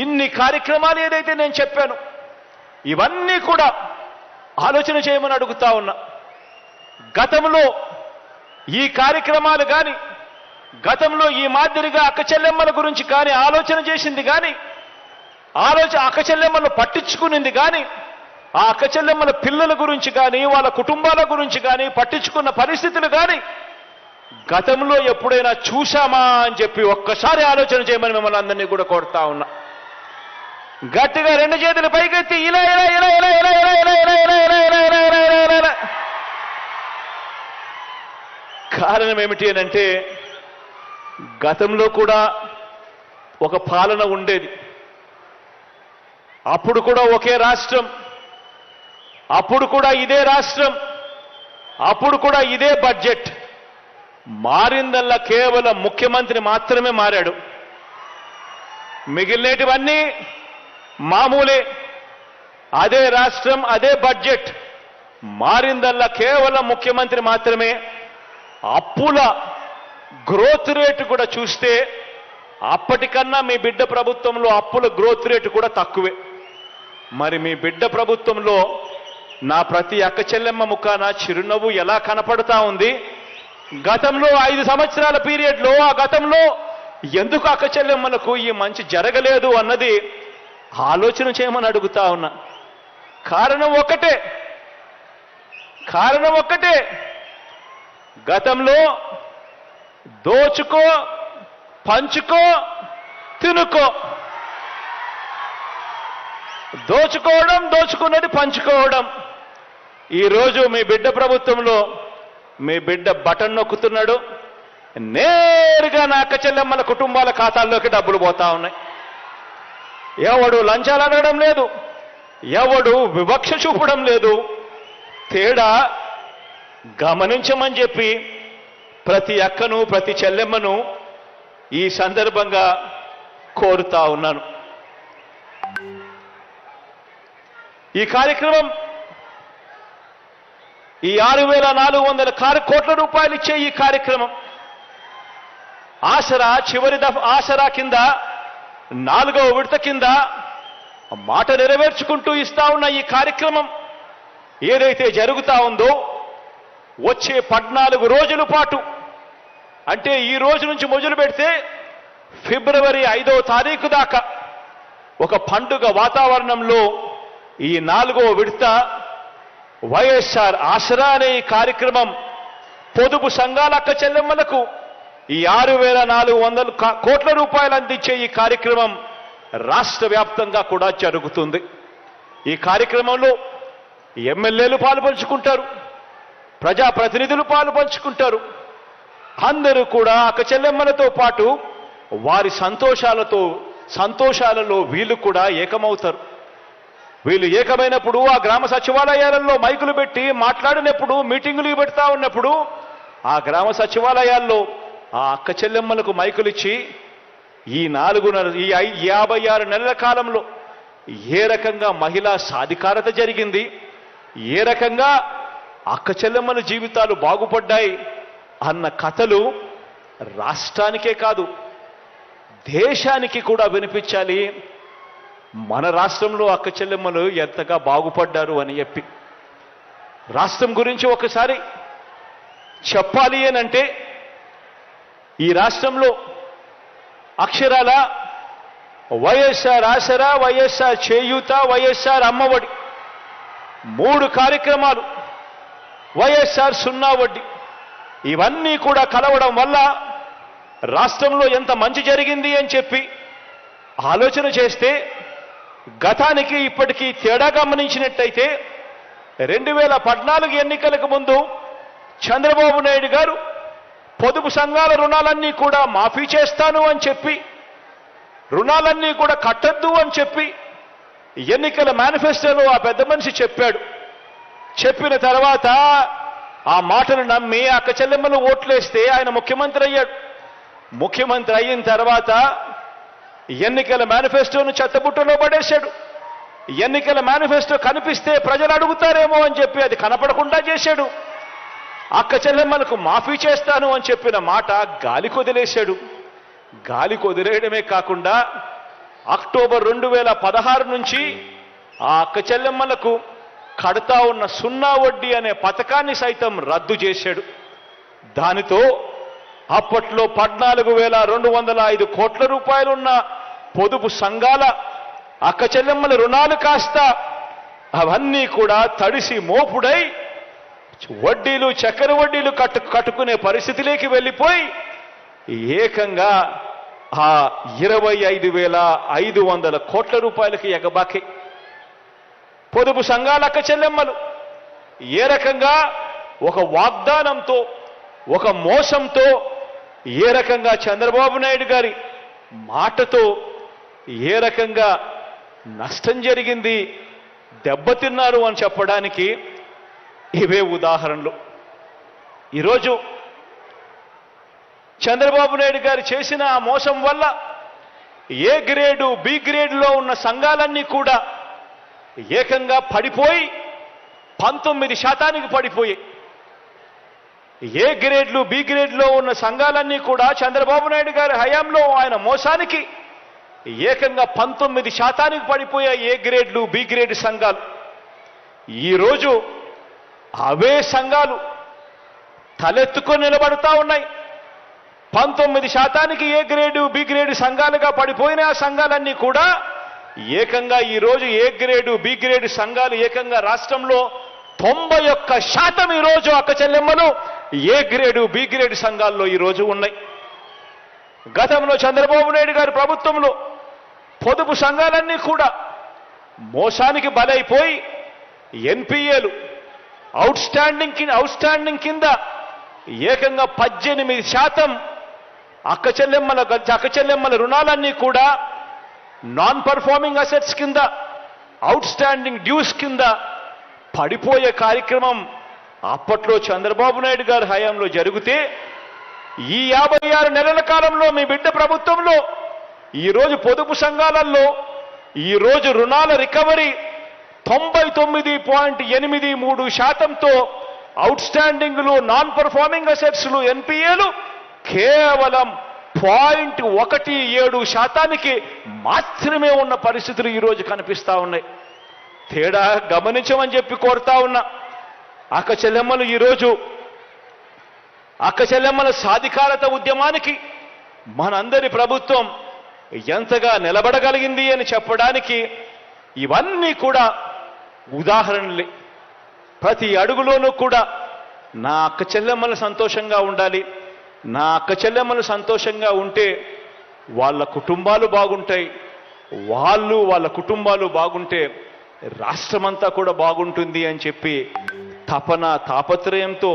ఇన్ని కార్యక్రమాలు ఏదైతే నేను చెప్పాను ఇవన్నీ కూడా ఆలోచన చేయమని అడుగుతా ఉన్నా. గతంలో ఈ కార్యక్రమాలు కానీ, గతంలో ఈ మాదిరిగా అక్క చెల్లెమ్మల గురించి కానీ ఆలోచన చేసింది కానీ, అక్క చెల్లెమ్మలు పట్టించుకునింది కానీ, ఆ అక్క చెల్లెమ్మల పిల్లల గురించి కానీ, వాళ్ళ కుటుంబాల గురించి కానీ పట్టించుకున్న పరిస్థితులు కానీ గతంలో ఎప్పుడైనా చూశామా అని చెప్పి ఒక్కసారి ఆలోచన చేయమని మిమ్మల్ని అందరినీ కూడా కోరుతా ఉన్నా. గట్టిగా రెండు చేతులు పైకెత్తి ఇలా ఇలా ఇలా ఇలా ఇలా ఇలా ఇలా ఇలా ఇలా ఇలా ఇలా ఇలా ఇలా ఇలా ఇలా. కారణం ఏమిటి అని అంటే, గతంలో కూడా ఒక పాలన ఉండేది. అప్పుడు కూడా ఒకే రాష్ట్రం, అప్పుడు కూడా ఇదే రాష్ట్రం, అప్పుడు కూడా ఇదే బడ్జెట్. మారిందల్లా కేవలం ముఖ్యమంత్రి మాత్రమే మారాడు. మిగిలినటివన్నీ మామూలే. అదే రాష్ట్రం, అదే బడ్జెట్. మారిందల్లా కేవలం ముఖ్యమంత్రి మాత్రమే. అప్పుల గ్రోత్ రేటు కూడా చూస్తే అప్పటికన్నా మీ బిడ్డ ప్రభుత్వంలో అప్పుల గ్రోత్ రేటు కూడా తక్కువే. మరి మీ బిడ్డ ప్రభుత్వంలో నా ప్రతి అక్క చెల్లెమ్మ ముఖాన చిరునవ్వు ఎలా కనపడతా ఉంది? గతంలో 5 సంవత్సరాల పీరియడ్లో ఆ గతంలో ఎందుకు అక్క చెల్లెమ్మలకు ఈ మంచి జరగలేదు అన్నది ఆలోచన చేయమని అడుగుతా ఉన్నా. కారణం ఒక్కటే, గతంలో దోచుకో, పంచుకో, తినుకో. దోచుకోవడం, దోచుకున్నది పంచుకోవడం. ఈరోజు మీ బిడ్డ ప్రభుత్వంలో మీ బిడ్డ బటన్ నొక్కుతున్నాడు, నేరుగా నా అక్క చెల్లెమ్మల కుటుంబాల ఖాతాల్లోకి డబ్బులు పోతా ఉన్నాయి. ఎవడు లంచాలు అడగడం లేదు, ఎవడు వివక్ష చూపడం లేదు. తేడా గమనించమని చెప్పి ప్రతి అక్కను, ప్రతి చెల్లెమ్మను ఈ సందర్భంగా కోరుతా ఉన్నాను. ఈ కార్యక్రమం, ఈ 6,400 కోట్ల రూపాయలు ఇచ్చే ఈ కార్యక్రమం ఆసరా ఆసరా కింద 4వ విడత కింద మాట నెరవేర్చుకుంటూ ఇస్తా ఉన్న ఈ కార్యక్రమం ఏదైతే జరుగుతా ఉందో వచ్చే 14 రోజుల పాటు, అంటే ఈ రోజు నుంచి మొదలు పెడితే ఫిబ్రవరి 5వ తారీఖు దాకా ఒక పండుగ వాతావరణంలో ఈ 4వ విడత వైఎస్ఆర్ ఆసరా అనే ఈ కార్యక్రమం పొదుపు సంఘాల అక్క చెల్లెమ్మలకు ఈ 6,400 కోట్ల రూపాయలు అందించే ఈ కార్యక్రమం రాష్ట్ర వ్యాప్తంగా కూడా జరుగుతుంది. ఈ కార్యక్రమంలో ఎమ్మెల్యేలు పాలుపంచుకుంటారు, ప్రజాప్రతినిధులు పాలుపంచుకుంటారు. అందరూ కూడా అక్క చెల్లెమ్మలతో పాటు వారి సంతోషాలలో వీళ్ళు కూడా ఏకమవుతారు. వీళ్ళు ఏకమైనప్పుడు ఆ గ్రామ సచివాలయాలలో మైకులు పెట్టి మాట్లాడినప్పుడు, మీటింగులు పెడతా ఉన్నప్పుడు ఆ గ్రామ సచివాలయాల్లో ఆ అక్క చెల్లెమ్మలకు మైకులు ఇచ్చి ఈ 56 నెలల కాలంలో ఏ రకంగా మహిళా సాధికారత జరిగింది, ఏ రకంగా అక్క చెల్లెమ్మల జీవితాలు బాగుపడ్డాయి అన్న కథలు రాష్ట్రానికే కాదు దేశానికి కూడా వినిపించాలి. మన రాష్ట్రంలో అక్క చెల్లెమ్మలు ఎంతగా బాగుపడ్డారు అని చెప్పి రాష్ట్రం గురించి ఒకసారి చెప్పాలి అనంటే, ఈ రాష్ట్రంలో అక్షరాల వైఎస్ఆర్ ఆసరా, వైఎస్ఆర్ చేయూత, వైఎస్ఆర్ అమ్మఒడి 3 కార్యక్రమాలు, వైఎస్ఆర్ 0 వడ్డీ, ఇవన్నీ కూడా కలవడం వల్ల రాష్ట్రంలో ఎంత మంచి జరిగింది అని చెప్పి ఆలోచన చేస్తే గతానికి ఇప్పటికీ తేడా గమనించినట్టయితే 2014 ఎన్నికలకు ముందు చంద్రబాబు నాయుడు గారు పొదుపు సంఘాల రుణాలన్నీ కూడా మాఫీ చేస్తాను అని చెప్పి, రుణాలన్నీ కూడా కట్టద్దు అని చెప్పి ఎన్నికల మేనిఫెస్టోలో ఆ పెద్ద మనిషి చెప్పాడు. చెప్పిన తర్వాత ఆ మాటను నమ్మి అక్క చెల్లెమ్మలు ఓట్లేస్తే ఆయన ముఖ్యమంత్రి అయ్యాడు. ముఖ్యమంత్రి అయిన తర్వాత ఎన్నికల మేనిఫెస్టోను చెత్తబుట్టలో పడేశాడు. ఎన్నికల మేనిఫెస్టో కనిపిస్తే ప్రజలు అడుగుతారేమో అని చెప్పి అది కనపడకుండా చేశాడు. అక్క చెల్లెమ్మలకు మాఫీ చేస్తాను అని చెప్పిన మాట గాలి కొదిలేశాడు. గాలి కొదిలేయడమే కాకుండా అక్టోబర్ 2016 నుంచి ఆ అక్క చెల్లెమ్మలకు కడతా ఉన్న సున్నా వడ్డీ అనే పథకాన్ని సైతం రద్దు చేశాడు. దానితో అప్పట్లో 14,205 కోట్ల రూపాయలున్న పొదుపు సంఘాల అక్క చెల్లెమ్మల రుణాలు కాస్త అవన్నీ కూడా తడిసి మోపుడై వడ్డీలు చక్కెర వడ్డీలు కట్టుకునే పరిస్థితిలోకి వెళ్ళిపోయి ఏకంగా ఆ 25,500 కోట్ల రూపాయలకి ఎగబాకి పొదుపు సంఘాల అక్క చెల్లెమ్మలు ఏ రకంగా ఒక వాగ్దానంతో ఒక మోసంతో ఏ రకంగా చంద్రబాబు నాయుడు గారి మాటతో ఏ రకంగా నష్టం జరిగింది, దెబ్బతిన్నారు అని చెప్పడానికి ఇవే ఉదాహరణలు. ఈరోజు చంద్రబాబు నాయుడు గారు చేసిన ఆ మోసం వల్ల ఏ గ్రేడు బి గ్రేడ్లో ఉన్న సంఘాలన్నీ కూడా ఏకంగా పడిపోయి 19% పడిపోయి ఏ గ్రేడ్లు బి గ్రేడ్లో ఉన్న సంఘాలన్నీ కూడా చంద్రబాబు నాయుడు గారి హయాంలో ఆయన మోసానికి ఏకంగా 19% పడిపోయాయి ఏ గ్రేడ్లు బి గ్రేడ్ సంఘాలు. ఈరోజు అవే సంఘాలు తలెత్తుకొని నిలబడుతూ ఉన్నాయి. 19% ఏ గ్రేడు బి గ్రేడ్ సంఘాలుగా పడిపోయిన ఆ సంఘాలన్నీ కూడా ఏకంగా ఈరోజు ఏ గ్రేడు బి గ్రేడ్ సంఘాలు ఏకంగా రాష్ట్రంలో 91% ఈరోజు అక్క చెల్లెమ్మలు ఏ గ్రేడు బి గ్రేడ్ సంఘాల్లో ఈరోజు ఉన్నాయి. గతంలో చంద్రబాబు నాయుడు గారి ప్రభుత్వంలో పొదుపు సంఘాలన్నీ కూడా మోసానికి బలైపోయి ఎన్పిఏలు అవుట్ స్టాండింగ్ కింద ఏకంగా 18% అక్క చెల్లెమ్మల రుణాలన్నీ కూడా నాన్ పర్ఫార్మింగ్ అసెట్స్ కింద అవుట్ స్టాండింగ్ డ్యూస్ కింద పడిపోయే కార్యక్రమం అప్పట్లో చంద్రబాబు నాయుడు గారి హయాంలో జరిగితే ఈ 56 నెలల కాలంలో మీ బిడ్డ ప్రభుత్వంలో ఈరోజు పొదుపు సంఘాలలో ఈరోజు రుణాల రికవరీ 99.83%తో అవుట్ స్టాండింగ్లు నాన్ పర్ఫార్మింగ్ అసెట్స్లు ఎన్పిఏలు కేవలం 0.17% మాత్రమే ఉన్న పరిస్థితులు ఈరోజు కనిపిస్తా ఉన్నాయి. తేడా గమనించమని చెప్పి కోరుతా ఉన్నా. అక్క చెల్లెమ్మలు ఈరోజు అక్క చెల్లెమ్మల సాధికారత ఉద్యమానికి మనందరి ప్రభుత్వం ఎంతగా నిలబడగలిగింది అని చెప్పడానికి ఇవన్నీ కూడా ఉదాహరణలే. ప్రతి అడుగులోనూ కూడా నా అక్క చెల్లెమ్మలు సంతోషంగా ఉండాలి, నా అక్క చెల్లెమ్మలు సంతోషంగా ఉంటే వాళ్ళ కుటుంబాలు బాగుంటాయి, వాళ్ళ కుటుంబాలు బాగుంటే రాష్ట్రమంతా కూడా బాగుంటుంది అని చెప్పి తాపత్రయంతో